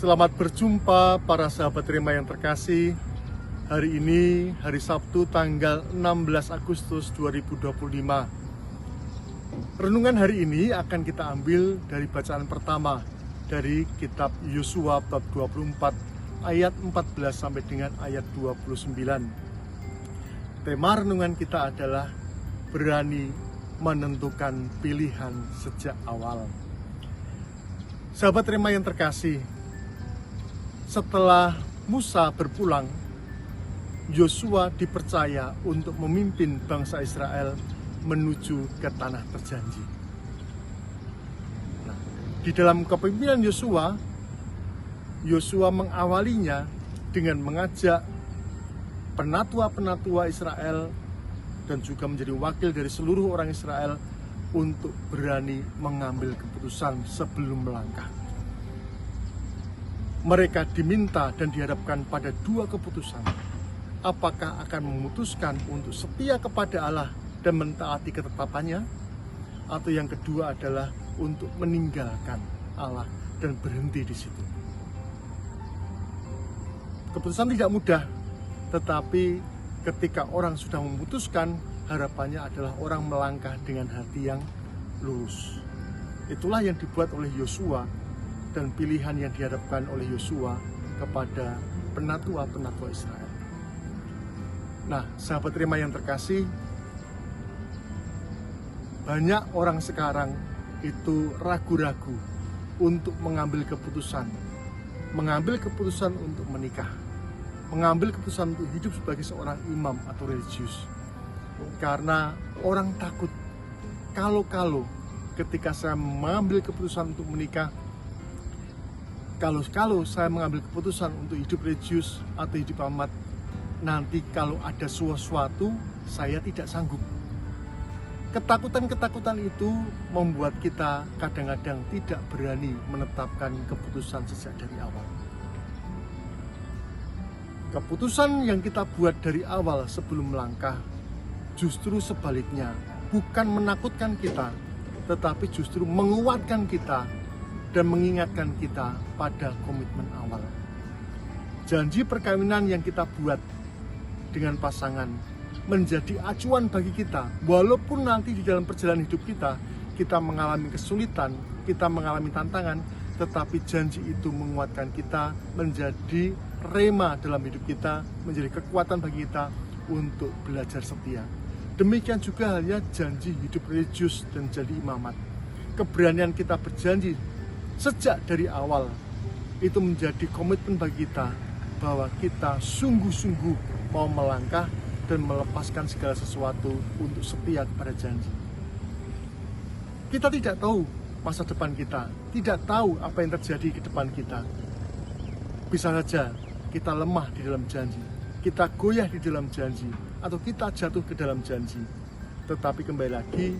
Selamat berjumpa para sahabat Rema yang terkasih. Hari ini hari Sabtu tanggal 16 Agustus 2025. Renungan hari ini akan kita ambil dari bacaan pertama dari kitab Yosua bab 24 ayat 14 sampai dengan ayat 29. Tema renungan kita adalah berani menentukan pilihan sejak awal. Sahabat Rema yang terkasih, setelah Musa berpulang, Yosua dipercaya untuk memimpin bangsa Israel menuju ke tanah terjanji. Nah, di dalam kepemimpinan Yosua mengawalinya dengan mengajak penatua-penatua Israel dan juga menjadi wakil dari seluruh orang Israel untuk berani mengambil keputusan sebelum melangkah. Mereka diminta dan dihadapkan pada dua keputusan. Apakah akan memutuskan untuk setia kepada Allah dan mentaati ketetapannya, atau yang kedua adalah untuk meninggalkan Allah dan berhenti di situ. Keputusan tidak mudah, tetapi ketika orang sudah memutuskan, harapannya adalah orang melangkah dengan hati yang lurus. Itulah yang dibuat oleh Yosua dan pilihan yang dihadapkan oleh Yosua kepada penatua-penatua Israel. Nah, sahabat Rema yang terkasih, banyak orang sekarang itu ragu-ragu untuk mengambil keputusan untuk menikah, mengambil keputusan untuk hidup sebagai seorang imam atau religius. Karena orang takut, kalau ketika saya mengambil keputusan untuk menikah, kalau saya mengambil keputusan untuk hidup religius atau hidup amat, nanti kalau ada sesuatu saya tidak sanggup. Ketakutan itu membuat kita kadang-kadang tidak berani menetapkan keputusan sejak dari awal. Keputusan yang kita buat dari awal sebelum melangkah justru sebaliknya, bukan menakutkan kita, tetapi justru menguatkan kita dan mengingatkan kita pada komitmen awal. Janji perkawinan yang kita buat dengan pasangan menjadi acuan bagi kita, walaupun nanti di dalam perjalanan hidup kita mengalami kesulitan, kita mengalami tantangan, tetapi janji itu menguatkan kita, menjadi rema dalam hidup kita, menjadi kekuatan bagi kita untuk belajar setia. Demikian juga halnya janji hidup religius dan jadi imamat. Keberanian kita berjanji sejak dari awal itu menjadi komitmen bagi kita bahwa kita sungguh-sungguh mau melangkah dan melepaskan segala sesuatu untuk setia kepada janji. Kita tidak tahu masa depan kita, tidak tahu apa yang terjadi ke depan kita. Bisa saja kita lemah di dalam janji, kita goyah di dalam janji, atau kita jatuh ke dalam janji. Tetapi kembali lagi,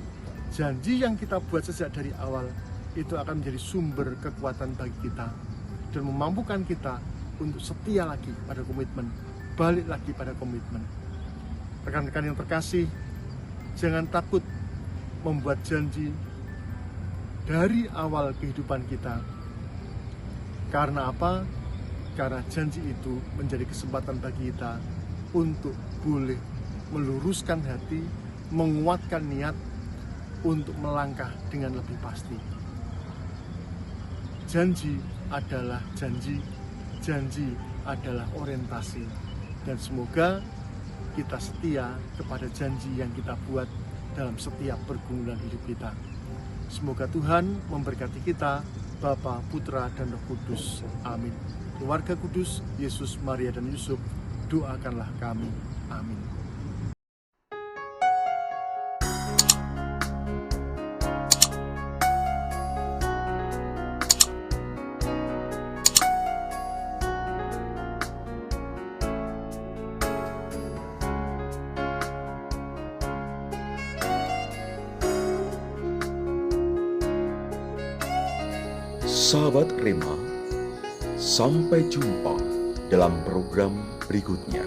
janji yang kita buat sejak dari awal itu akan menjadi sumber kekuatan bagi kita dan memampukan kita untuk setia lagi pada komitmen, balik lagi pada komitmen. Rekan-rekan yang terkasih, jangan takut membuat janji dari awal kehidupan kita. Karena apa? Karena janji itu menjadi kesempatan bagi kita untuk boleh meluruskan hati, menguatkan niat untuk melangkah dengan lebih pasti. Janji adalah janji adalah orientasi, dan semoga kita setia kepada janji yang kita buat dalam setiap pergumulan hidup kita. Semoga Tuhan memberkati kita, Bapa, Putra, dan Roh Kudus. Amin. Keluarga kudus, Yesus, Maria, dan Yusuf, doakanlah kami. Amin. Sahabat Rema, sampai jumpa dalam program berikutnya.